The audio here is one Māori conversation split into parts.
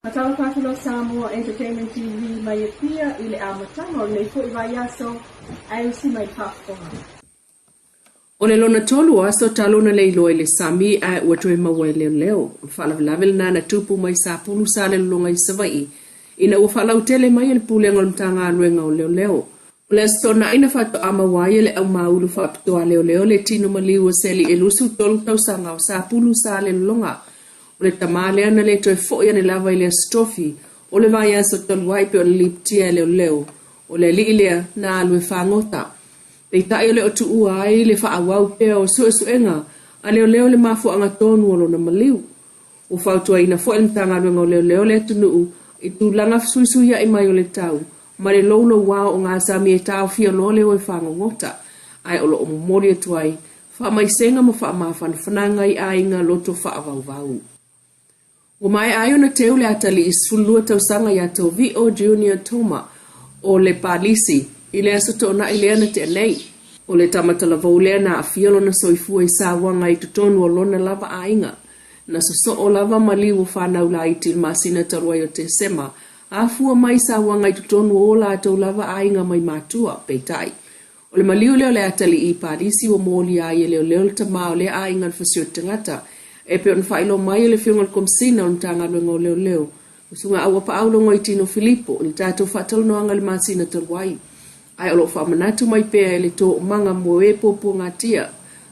Tulimatala.Samoa Entertainment TV mai pia ile amatanga o le fo i vai aso ai si mai pafonga. O le lona tolu aso talona Leilua le sami a ua toe maua leo. Whalavel na tupu mai sa pulu sa le longa i savai. Ina ua whalau tele mai le pulenga le mtanga aluenga o leo. O le astona ina whato ama waia le au maulu whapitoa leo le tino maliu seli e lusu tolu tausanga o sa pulu sa le longa. O le tamale ana le toe foia ne lava i le strofi. O le vai aso tolu waipe o le liptia leo. O le li ilea na alue whangota. Pei tai le o tu ua ai le whaawau pea o suenga, a leo le mafu anga tonu o lona maliu. O whautua ina fo mtanga runga o leo le atunuu, i tu langa suisuia i mai o le tau, ma le lolo wao o ngā sami e tau fia lole o i whangongota, ai o lo o momori atuai, wha mai senga mo wha mawhan whananga i ainga loto whaavau. O mai ai o na teo le atali i sulua tausanga i ato V.O. Junior Toma o le palisi, i le aso tōna i lea na te anei. O le tamatala vau lea na a fialo na soifua i sa wanga i tutonu o lona lava ainga. Na so o lava maliu o whanau la i til masina taruai o te sema. A fua mai sa wanga i tutonu o la atau lava ainga mai matua, peitai. O le maliu leo le atali i parisi o mōli a i leo le tamao le ainga al fasio tangata. E pe on whailo mai le whiunga le komsina o ntanga runga o leo. Usunga awa pa aulo ngoi tino Filipo, o le tātou whatalo noanga le masina taruai. Ai olo whamanatu mai pēa e le tō manga mo e popo ngā tia,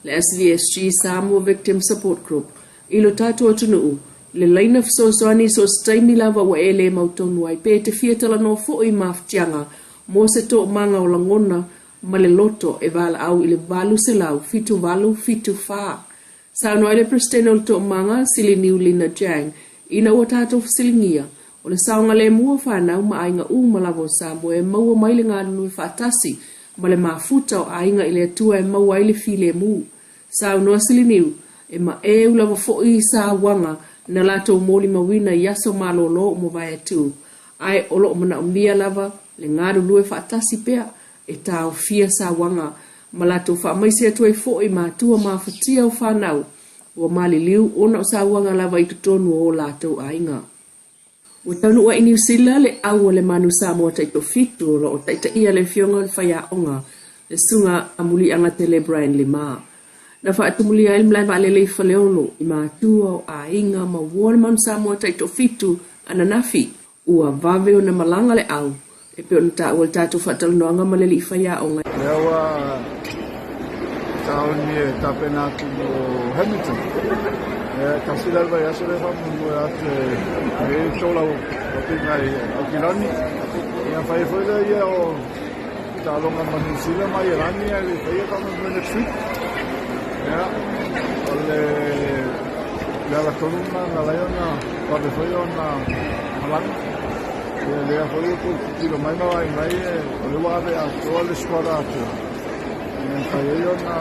le SVSG Samoa Victim Support Group, i lo tātou atunuu, le leina fsosoani so staini lava wa e le mautonu ai pē te fiatala no fo i maftianga, mo se tō manga o langona, ma le loto e vala au i le valu se lau, fitu valu, fitu wha. Sauno ai le prestene o le tō manga, sili niulina jang, ina ua tātou fasilingia, o le saunga le mua whanau ma ainga malavo Samoa e maua mai le ngā nui whatasi ma le mafuta o ainga i le atua e maua i le file mu. Sau noa siliniu e ma e ulava fo i sa wanga na lato moli mawina i aso malolo o mo vai atu. Ai olo o mana umia lava le ngā nui whatasi pea e tau fia sa wanga ma lato wha maisi atua i fo i ma atua ma whatia o whanau o mali liu ona o sa wanga lava i tutonu o lato ainga. O tanu wa i New Zealand le au le manu Samoa taito fitu lo o taita ia le fionga le whaia onga le sunga amuli anga tele Brian Lima. Na wha atumuli a ilmlai wa le whaleolo i mātua o a inga ma wole manu Samoa taito fitu ananafi ua vave o na malanga le au e pe o na ta ua le tātou whatalo noanga ma le li whaia onga. Lewa taoni e tapenatu o Hamilton. Kasi lalva ya sore famu ate e chola o pinga o kilani ya fai foi da ia o talonga manisila mai rani ya le fai famu no trip ya ole la columna la leona quando foi ona malang le foi ko kilo mai mai o le ave a toda squadra ya fai ona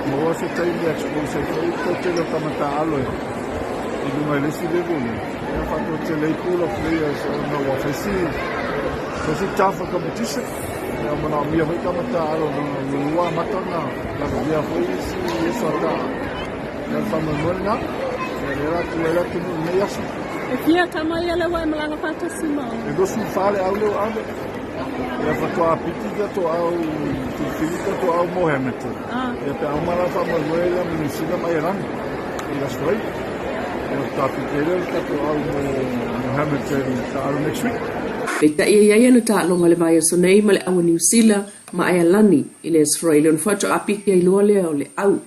mo se tai di expose tutto quello che mata allo e dunque le si devono e ha fatto tutte le pool of players no offensive così tough competition e ma mia vai mata allo non lo mata na la via poi si sorta nel famo morna era tu non mi asso E kia kamai ele wai malanga patasima. E do si fare aulo ando e ha fatto a pitita to au Filippo to au Mohamed. E pe au mala fa mo wela munisina mai ran. E la stoi. E ta pitele ka to au Mohamed ta au next week. Peta ia na ta longa le vai so nei ma le au New Zealand ma ai lani i le Australian foto apiki ai loa le o le au.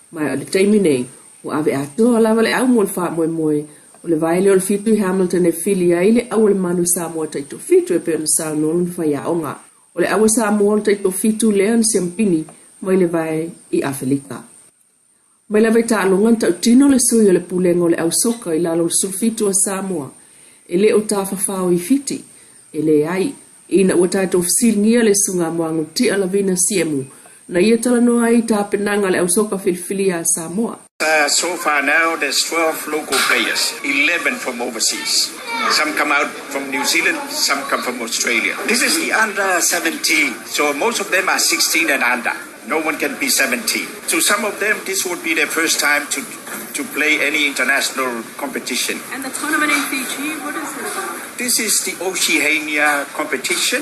Ma le taimi nei o ave ato lava le au mo fa mo o le vai le o fitu Hamilton e Vili ai le au le manu Samoa taito fitu e pe on sa non fa ya onga. O le awa Samoa taito fitu lean siampini mai le vai i Afrika. Mai la vai ta alongan tau tino le sui o le pulengo le au soka i lalo le sulfitu a Samoa. E le o ta fafao i fiti. E le ai, ina ua tato fsilingia le sunga moangu ti ala vina siemu. Na ia tala noa ai ta penanga le au soka filfili a Samoa. So far now, there's 12 local players, 11 from overseas. Some come out from New Zealand, some come from Australia. This is the under 17, so most of them are 16 and under. No one can be 17. So some of them, this would be their first time to play any international competition. And the tournament in Fiji, what This is the Oceania competition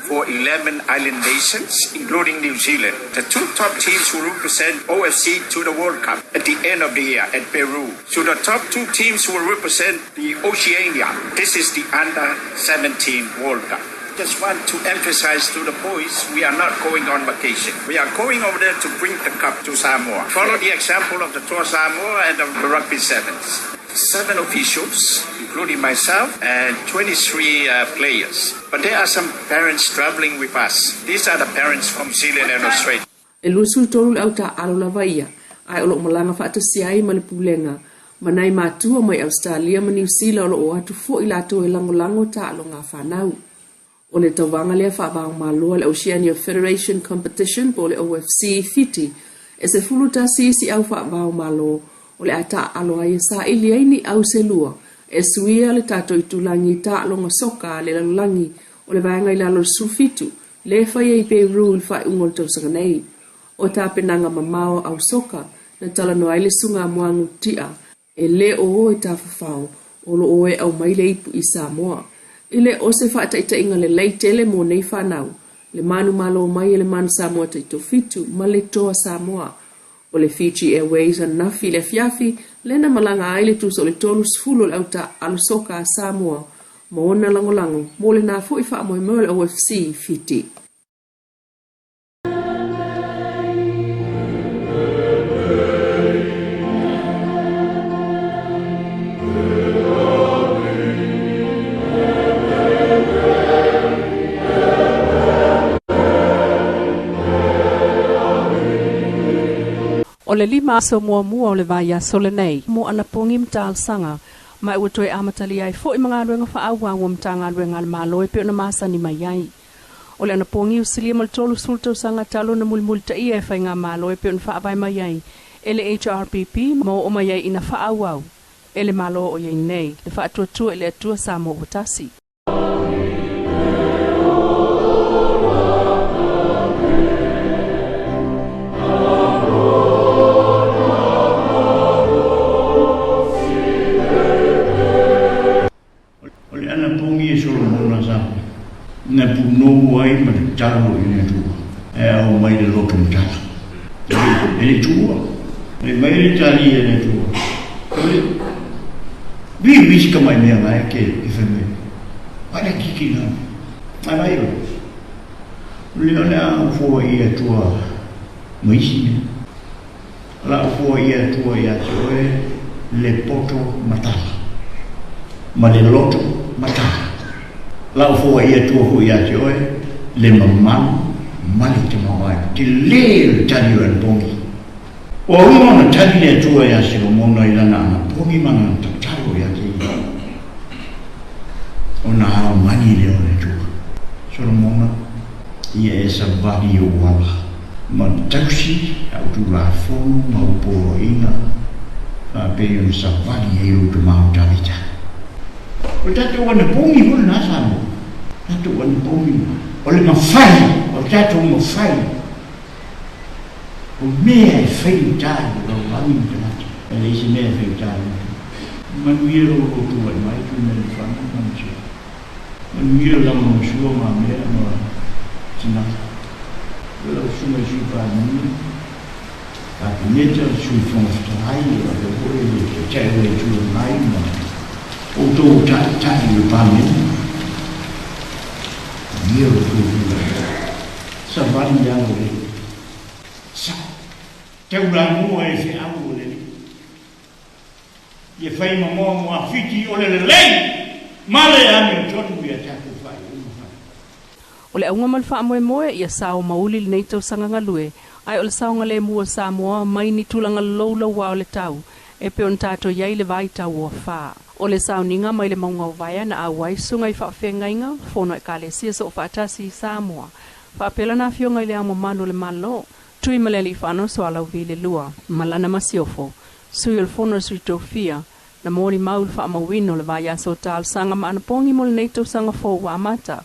for 11 island nations, including New Zealand. The two top teams will represent OFC to the World Cup at the end of the year at Peru. So the top two teams will represent the Oceania. This is the Under-17 World Cup. Just want to emphasize to the boys, we are not going on vacation. We are going over there to bring the cup to Samoa. Follow the example of the Tour Samoa and the Rugby Sevens. 7 officials, including myself, and 23 players. But there are some parents traveling with us. These are the parents from New Zealand and Australia. E lusu tolu au ta alo lava ia, ai olo malanga whaatasiai ma le pulenga, manai mātua mai Australia ma New Zealand o atu fo ilato e lango ta alo ngā whanau. O le tauwanga lea whaabang māloa le Oceania Federation Competition po le OFC Fiti, e se fuluta si au whaabang māloa, o le ata alo ai sa ili aini au se lua, e suia le tato i tulangi ta alo ngā soka le lalulangi, o le vaenga i lalo sufitu, le whai e Peru il whai ungol tausanga nei. O ta penanga mamao au soka, na tala no aile sunga muangu tia, e le o e ta whawhau, o lo oe au maile ipu i Samoa. Ile o se wha taita inga le leitele mo nei whanau, le manu malo mai le manu Samoa taito fitu, ma le toa Samoa. O le Fiji Airways an nafi le fiafi, lena malanga aile tu so le tolu sfulu le auta alusoka a Samoa, mo ona langolango, mo le na fui wha moe mo le OFC Fiti. O le lima so mua o le vai a sole nei, mo ana pongi mtal sanga, mai ua toe amatali ai fo i mga ruenga whaawang o mtanga ruenga le malo e pe ona masani mai ai. O le ana pongi usilia mal tolu sultau sanga talo na mulmulta i e whai ngā malo e pe ona whaawai mai ai, e le HRPP mo o mai ai ina whaawau, e le malo o iei nei, le whaatua e le atua Samoa o tasi. Na puno ai ma talo ina tu e o mai le loto mtala e tu e mai le tali ina tu vi ka mai me mai ke e feme para kiki na ai vai le ona fo ia tu mai si la fo ia tu ia e le poto matala ma le loto matala lau fua ia tua hui ati oe, le mamanu, mali te mawai, te leo tani o pongi. O runga na tani le tua ia se o mona i lana ana pongi mana tataro ia te ia. O na hao mani leo le tua. So na mona, ia e sa vali o wala. Ma tausi, au tu la fonu, ma uporo inga, a peo sa vali e o tu maho tavita. O tato wana pongi hulu nasa mo. Tato wana pongi. O le mawhai. O tato mawhai. O mea e whai tāi. O wangi mtanati. E le isi mea e whai tāi. Manuia o tua mai. Tu mea le whanga manche. Manuia lama o sua ma mea ma tinata. Ela suma chupa mani. A pineta sui fonftai. A le hoi le tēwe tua mai ma. O tō tāi o pāmeni. Ia o tō tūra. Sa vani au le. Sa. Tau la mua e se au o le. Ia whai mamoa mua whiti o le lei. Male ame o tonu ia tātou whai. O le aunga mal wha moe ia sao mauli le nei tau sanga ngalue. Ai o le sao ngale mua Samoa mai ni tulanga loula wa o le tau. E pe on tātou iai le vai tau o wha. O le sauninga mai le maunga o vaia na awai sunga i whawhengainga, whono e kālesia so o whaatasi i Samoa. Whaapela na whionga i le amo manu le malo, tui maleli i whano so alau Vili Lua, malana masiofo, sui o le whono sritofia, na mōri maul whaamawino le vaia so tāl sanga ma anapongi mo le neito sanga fō wāmata,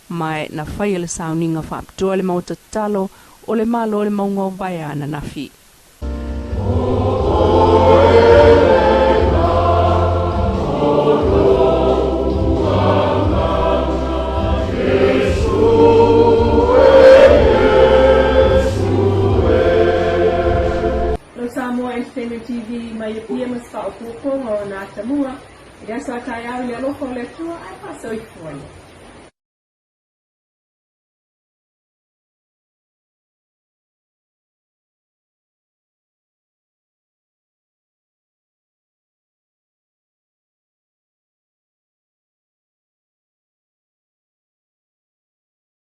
mai na whai le sauninga whaaptua le mauta talo o le malo o le maunga o vaia na nafi. Oh, mai Sene TV mai pia mas pa o kuko ngona Samoa. Ia sa tai au le loko le tua ai pa so i foi.